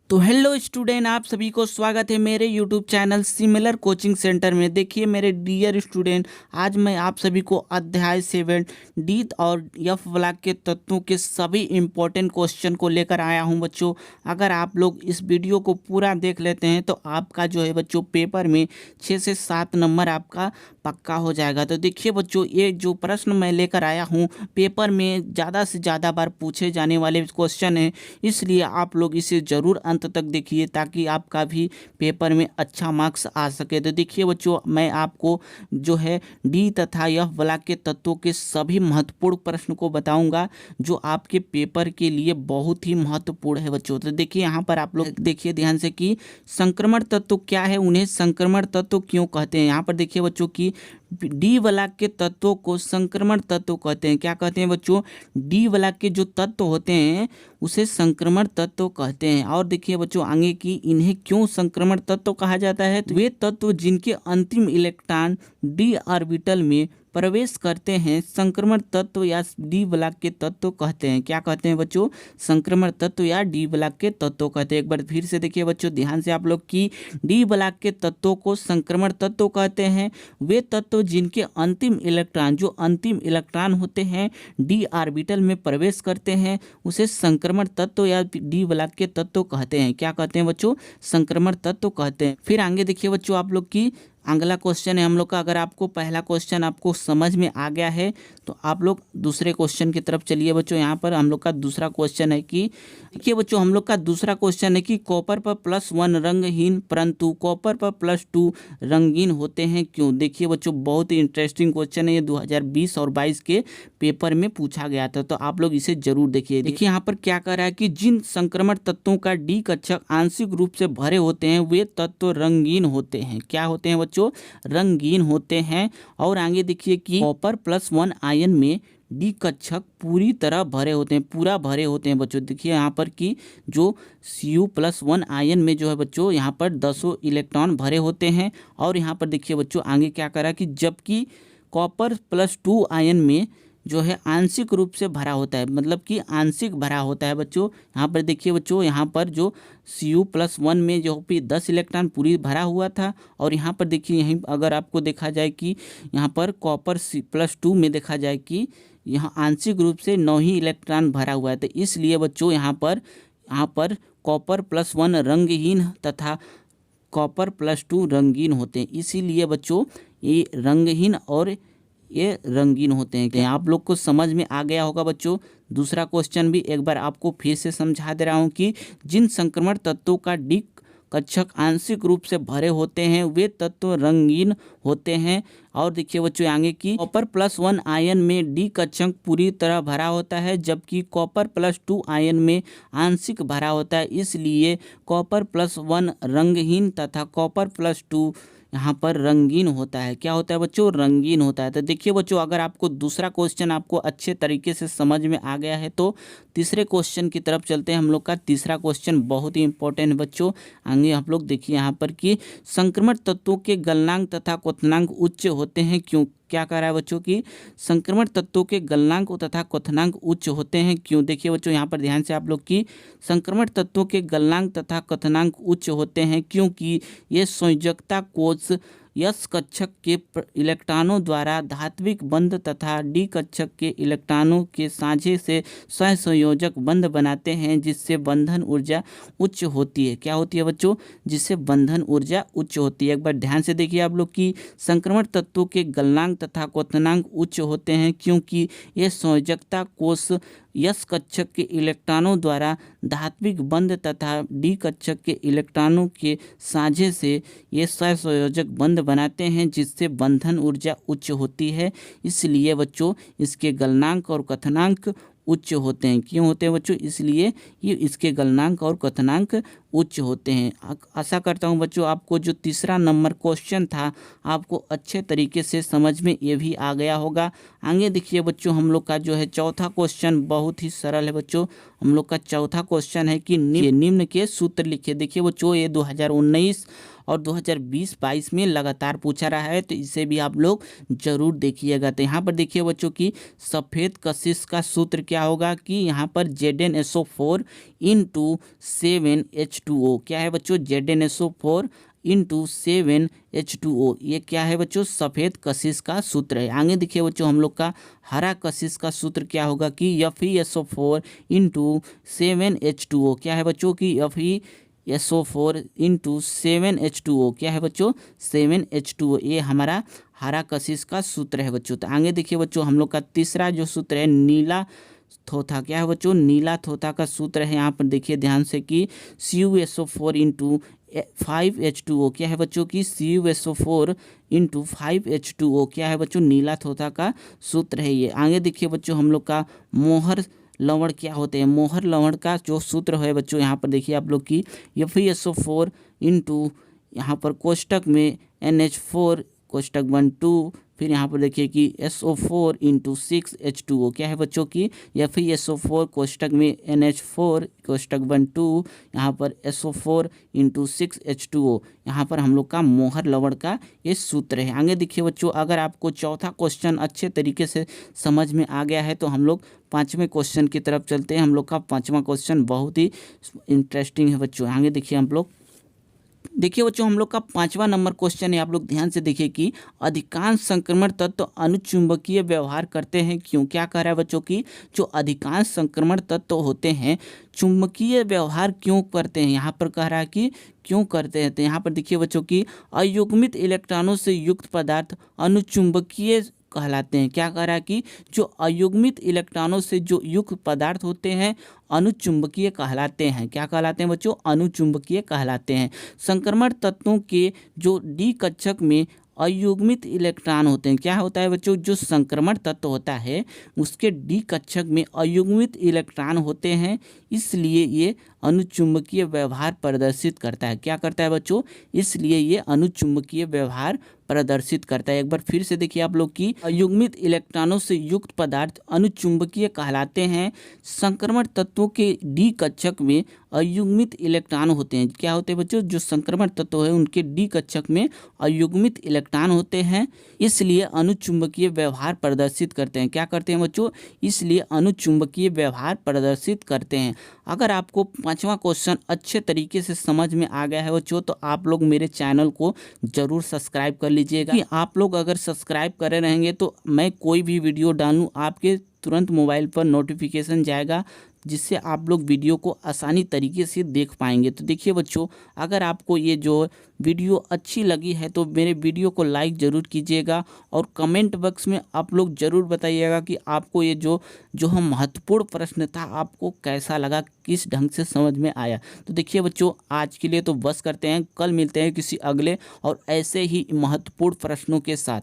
तो hello student, आप सभी को स्वागत है मेरे YouTube channel similar coaching centre में। देखिए मेरे डियर स्टूडेंट, आज मैं आप सभी को अध्याय 7 डी और एफ ब्लॉक के तत्वों के सभी इम्पोर्टेंट क्वेश्चन को लेकर आया हूं बच्चों। अगर आप लोग इस वीडियो को पूरा देख लेते हैं तो आपका जो है बच्चों पेपर में 6 से 7 नंबर आपका पक्का हो जाएगा। तो देखिए बच्चों, ये जो प्रश्न मैं लेकर आया हूँ पेपर में ज़्यादा से ज़्यादा बार पूछे जाने वाले क्वेश्चन हैं, इसलिए आप लोग इसे ज़रूर अंत तक देखिए ताकि आपका भी पेपर में अच्छा मार्क्स आ सके। तो देखिए बच्चों, मैं आपको जो है डी तथा एफ ब्लॉक के तत्वों के सभी महत्वपूर्ण प्रश्न को बताऊंगा जो आपके पेपर के लिए बहुत ही महत्वपूर्ण है बच्चों। तो देखिए यहाँ पर आप लोग देखिए ध्यान से कि संक्रमण तत्व क्या है, उन्हें संक्रमण तत्व क्यों कहते हैं। यहाँ पर देखिए बच्चों की डी ब्लॉक के तत्वों को संक्रमण तत्व कहते हैं। क्या कहते हैं बच्चों? डी ब्लॉक के जो तत्व होते हैं उसे संक्रमण तत्व कहते हैं। और देखिए बच्चों आगे की इन्हें क्यों संक्रमण तत्व कहा जाता है, तो वे तत्व जिनके अंतिम इलेक्ट्रॉन डी ऑर्बिटल में प्रवेश करते हैं संक्रमण तत्व या डी ब्लॉक के तत्व कहते हैं। क्या कहते हैं बच्चों? संक्रमण तत्व या डी ब्लॉक के तत्व कहते हैं। एक बार फिर से देखिए बच्चों ध्यान से आप लोग की डी ब्लॉक के तत्वों को संक्रमण तत्व कहते हैं। वे तत्व जिनके अंतिम इलेक्ट्रॉन जो अंतिम इलेक्ट्रॉन होते हैं डी ऑर्बिटल में प्रवेश करते हैं उसे संक्रमण तत्व या डी ब्लॉक के तत्व कहते हैं। क्या कहते हैं बच्चों? संक्रमण तत्व कहते हैं। फिर आगे देखिए बच्चों आप लोग की अगला क्वेश्चन है हम लोग का। अगर आपको पहला क्वेश्चन आपको समझ में आ गया है तो आप लोग दूसरे क्वेश्चन की तरफ चलिए बच्चों। यहाँ पर हम लोग का दूसरा क्वेश्चन है कि देखिए बच्चों हम लोग का दूसरा क्वेश्चन है कि कॉपर पर +1 रंगहीन परंतु कॉपर पर +2 रंगीन होते हैं क्यों। देखिए बच्चों बहुत ही इंटरेस्टिंग क्वेश्चन है, ये 2020 और 22 के पेपर में पूछा गया था, तो आप लोग इसे जरूर देखिए। देखिए यहाँ पर क्या कह रहा है कि जिन संक्रमण तत्वों का डी कक्षक आंशिक रूप से भरे होते हैं वे तत्व रंगीन होते हैं। क्या होते हैं बच्चों? रंगीन होते हैं। और आगे देखिए कि कॉपर +1 आयन में डी कक्षक पूरी तरह भरे होते हैं, पूरा भरे होते हैं बच्चों। देखिए यहाँ पर कि जो Cu+1 आयन में जो है बच्चों यहाँ पर 10 इलेक्ट्रॉन भरे होते हैं। और यहाँ पर देखिए बच्चों आगे क्या करा कि जबकि कॉपर +2 आयन में जो है आंशिक रूप से भरा होता है, मतलब कि आंशिक भरा होता है बच्चों। यहाँ पर देखिए बच्चों यहाँ पर जो Cu+1 में जो भी 10 इलेक्ट्रॉन पूरी भरा हुआ था, और यहाँ पर देखिए यहीं अगर आपको देखा जाए कि यहाँ पर कॉपर +2 में देखा जाए कि यहाँ आंशिक रूप से 9 ही इलेक्ट्रॉन भरा हुआ है। तो इसलिए बच्चों यहाँ पर कॉपर +1 रंगहीन तथा कॉपर +2 रंगीन होते हैं। इसीलिए बच्चों ये रंगहीन और ये रंगीन होते हैं। आप लोग को समझ में आ गया होगा बच्चों। दूसरा क्वेश्चन भी एक बार आपको फिर से समझा दे रहा हूँ कि जिन संक्रमण तत्वों का डी कक्षक आंशिक रूप से भरे होते हैं वे तत्व रंगीन होते हैं। और देखिए बच्चों आगे की कॉपर +1 आयन में डी कक्षक पूरी तरह भरा होता है जबकि कॉपर +2 आयन में आंशिक भरा होता है। इसलिए कॉपर +1 रंगहीन तथा कॉपर +2 यहाँ पर रंगीन होता है। क्या होता है बच्चों? रंगीन होता है। तो देखिए बच्चों अगर आपको दूसरा क्वेश्चन आपको अच्छे तरीके से समझ में आ गया है तो तीसरे क्वेश्चन की तरफ चलते हैं। हम लोग का तीसरा क्वेश्चन बहुत ही इंपॉर्टेंट है बच्चों। आगे आप लोग देखिए यहाँ पर कि संक्रमण तत्वों के गलनांक तथा क्वथनांक उच्च होते हैं क्यों। क्या कह रहा है बच्चों की संक्रमण तत्वों के गलनांक तथा क्वथनांक उच्च होते हैं क्यों। देखिए बच्चों यहाँ पर ध्यान से आप लोग की संक्रमण तत्वों के गलनांक तथा क्वथनांक उच्च होते हैं क्योंकि ये संयोजकता कोष यस कक्षक के इलेक्ट्रॉनों द्वारा धात्विक बंध तथा डी कक्षक के इलेक्ट्रॉनों के साझे से सहसंयोजक बंध बनाते हैं जिससे बंधन ऊर्जा उच्च होती है। क्या होती है बच्चों? जिससे बंधन ऊर्जा उच्च होती है। एक बार ध्यान से देखिए आप लोग की संक्रमण तत्वों के गलनांक तथा क्वथनांक उच्च होते हैं क्योंकि ये संयोजकता कोष यस कक्षक के इलेक्ट्रॉनों द्वारा धात्विक बंध तथा डी कक्षक के इलेक्ट्रॉनों के साझे से ये सहसंयोजक बंध बनाते हैं जिससे बंधन ऊर्जा उच्च होती है। इसलिए बच्चों इसके गलनांक और क्वथनांक उच्च होते हैं। क्यों होते हैं बच्चों? इसलिए ये इसके गलनांक और क्वथनांक उच्च होते हैं। आशा करता हूँ बच्चों आपको जो तीसरा नंबर क्वेश्चन था आपको अच्छे तरीके से समझ में ये भी आ गया होगा। आगे देखिए बच्चों हम लोग का जो है चौथा क्वेश्चन बहुत ही सरल है बच्चों। हम लोग का चौथा क्वेश्चन है कि निम्न के सूत्र लिखिए। देखिए बच्चों ये 2019 और 2020-22 में लगातार पूछा रहा है, तो इसे भी आप लोग जरूर देखिएगा। तो यहाँ पर देखिए बच्चों की सफ़ेद कशिश का सूत्र क्या होगा कि यहाँ पर ZnSO4 इंटू 7H2O। क्या है बच्चों? ZnSO4 into 7H2O। ये क्या है बच्चों? सफ़ेद कशिश का सूत्र है। आगे देखिए बच्चों हम लोग का हरा कशिश का सूत्र क्या होगा कि FeSO4 इंटू 7H2O। क्या है बच्चों कि FeSO4 इंटू 7H2O। क्या है बच्चों? 7H2O। ये हमारा हरा कशिश का सूत्र है बच्चों। तो आगे देखिए बच्चों हम लोग का तीसरा जो सूत्र है नीला थोथा। क्या है बच्चों? नीला थोथा का सूत्र है। यहाँ पर देखिए ध्यान से कि CuSO4 इंटू 5H2O। क्या है बच्चों की CuSO4 इंटू 5H2O। क्या है बच्चों? नीला थोथा का सूत्र है ये। आगे देखिए बच्चों हम लोग का मोहर लवण क्या होते हैं? मोहर लवण का जो सूत्र है बच्चों यहाँ पर देखिए आप लोग की FeSO4 इंटू यहाँ पर कोष्टक में NH4 कोष्टक 1 2, फिर यहाँ पर देखिए कि SO4 इंटू 6H2O। क्या है बच्चों की FeSO4 कोष्टक में NH4 कोष्टक 1 2, यहाँ पर SO4 इंटू 6H2O। यहाँ पर हम लोग का मोहर लवण का ये सूत्र है। आगे देखिए बच्चों अगर आपको चौथा क्वेश्चन अच्छे तरीके से समझ में आ गया है तो हम लोग पाँचवें क्वेश्चन की तरफ चलते हैं। हम लोग का पाँचवा क्वेश्चन बहुत ही इंटरेस्टिंग है बच्चों। आगे देखिए हम लोग देखिए बच्चों हम लोग का 5वां नंबर क्वेश्चन है। आप लोग ध्यान से देखिए कि अधिकांश संक्रमण तत्व अनुचुंबकीय व्यवहार करते हैं क्यों? क्या कह रहा है बच्चों की जो अधिकांश संक्रमण तत्व होते हैं चुंबकीय व्यवहार क्यों करते हैं? यहाँ पर कह रहा है कि क्यों करते हैं। तो यहाँ पर देखिए बच्चों की अयुग्मित इलेक्ट्रॉनों से युक्त पदार्थ अनुचुंबकीय कहलाते हैं। क्या कह रहा है कि जो अयुग्मित इलेक्ट्रॉनों से जो युक्त पदार्थ होते हैं अनुचुंबकीय कहलाते हैं। क्या कहलाते हैं बच्चों? अनुचुंबकीय कहलाते हैं। संक्रमण तत्वों के जो डी कक्षक में अयुग्मित इलेक्ट्रॉन होते हैं। क्या होता है बच्चों? जो संक्रमण तत्व होता है उसके डी कक्षक में अयुग्मित इलेक्ट्रॉन होते हैं, इसलिए ये अनुचुंबकीय व्यवहार प्रदर्शित करता है। क्या करता है बच्चों? इसलिए ये अनुचुंबकीय व्यवहार प्रदर्शित करता है। एक बार फिर से देखिए आप लोग की अयुग्मित इलेक्ट्रॉनों से युक्त पदार्थ अनुचुंबकीय कहलाते हैं। संक्रमण तत्वों के डी कक्षक में अयुग्मित इलेक्ट्रॉन होते हैं। क्या होते हैं बच्चों? जो संक्रमण तत्व है उनके डी कक्षक में अयुग्मित इलेक्ट्रॉन होते हैं, इसलिए अनुचुंबकीय व्यवहार प्रदर्शित करते हैं। क्या करते हैं बच्चों? इसलिए अनुचुंबकीय व्यवहार प्रदर्शित करते हैं। अगर आपको पांचवा क्वेश्चन अच्छे तरीके से समझ में आ गया है बच्चों तो आप लोग मेरे चैनल को जरूर सब्सक्राइब कर लीजिएगा। कि आप लोग अगर सब्सक्राइब करे रहेंगे तो मैं कोई भी वीडियो डालूं आपके तुरंत मोबाइल पर नोटिफिकेशन जाएगा, जिससे आप लोग वीडियो को आसानी तरीके से देख पाएंगे। तो देखिए बच्चों अगर आपको ये जो वीडियो अच्छी लगी है तो मेरे वीडियो को लाइक ज़रूर कीजिएगा और कमेंट बॉक्स में आप लोग ज़रूर बताइएगा कि आपको ये जो हम महत्वपूर्ण प्रश्न था आपको कैसा लगा, किस ढंग से समझ में आया। तो देखिए बच्चों आज के लिए तो बस करते हैं, कल मिलते हैं किसी अगले और ऐसे ही महत्वपूर्ण प्रश्नों के साथ।